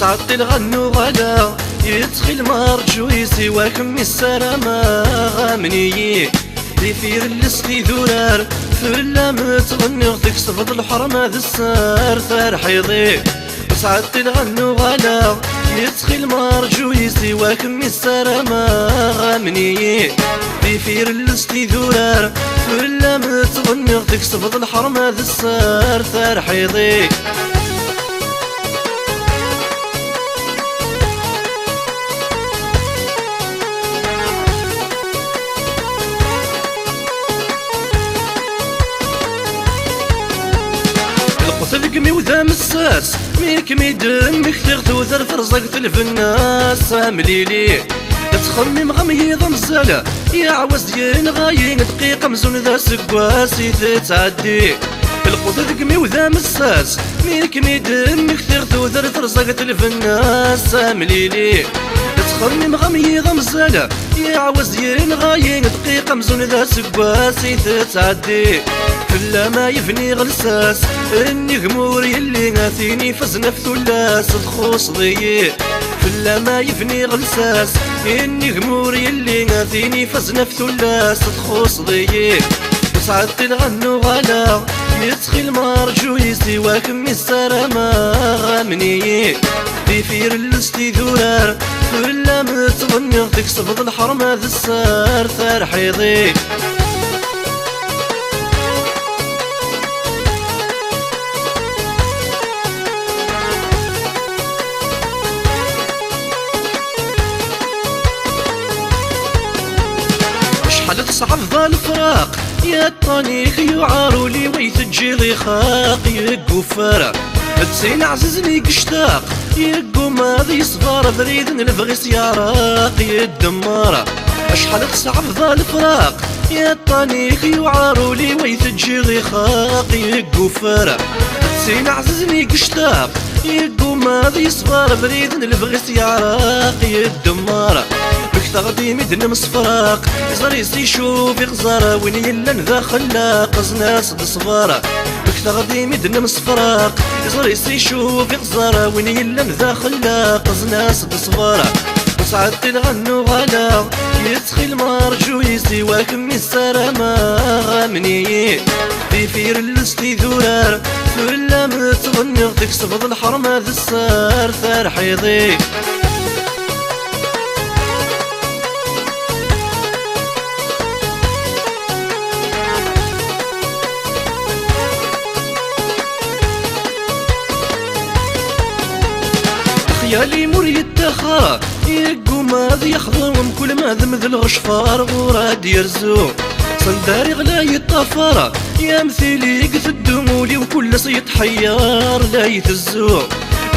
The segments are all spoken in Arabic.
تعطي الغنو غلا يدخل مرجو يسواكم السلامة غامني ديفير اللسلي ذرار فلا متغني غتك صفد الحرمة ذا السار ترحيضي تعطي الغنو غلا يدخل مرجو يسواكم السلامة غامني ديفير اللسلي ذرار فلا متغني غتك صفد الحرمة ذا السار ترحيضي تلقمي وذا مساس ميك ميدمك تغثو ذر فرزقت الفناس مليلي تخمم غميض مزالة يا عوز ديال غاين دقيقة مزون ذا سكواسي تتعدي القوت تلقمي وذا مساس ميك ميدمك تغثو ذر فرزقت الفناس مليلي تخمم غميض مزالة يا عوز ديال غاين دقيقة مزون ذا سكواسي تتعدي فلا ما يفني غلساس اني غمور يلي غاثيني فزنا في ثلاث تخوص ضيق فلا ما يفني غلساس اني غمور يلي غاثيني فزنا في ثلاث تخوص ضيق وسعدت الغنو غلا يدخل مرجو يسواكم السلامة غامني ديفير اللستي ذرار فلا متغني غتك صفد الحرمة ذا السار ترحيضي شحال تصعب ذا الفراق يا الطنيخ يعاروا لي ويتجي خاق يقفر تسين عززني قشتاق يقو ماضي صغار بريد نبغي سياراق يدمر شحال تصعب ذا الفراق يا الطنيخ يعاروا لي ويتجي خاق يقفر تسين عززني قشتاق يقو ماضي صغار بريد نبغي سياراق يدمر تغدي مدن مصفراق زريس يشوف يغزر وين يلن ذا خلاق زناس بصفارة تغدي مدن مصفراق زريس يشوف يغزر وين يلن ذا خلاق زناس بصفارة وسعدت الغنو غلا يدخل مرجو يسواكم السلامة غامني ديفير اللستي ذرار فلا متغني غتك صفد الحرمة ذا السار ترحيضي خيالي مريد تخارا يقو ماذي يحضرهم كل ما ذمذ الغشفار وراد يرزو صنداري غلا يطفارا يا مثيلي قف الدمولي وكل صيت حيار لا يتزو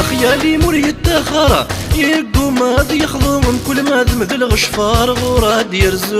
خيالي مريد تخارا يقو ماذي يحضرهم كل ما ذمذ الغشفار وراد يرزو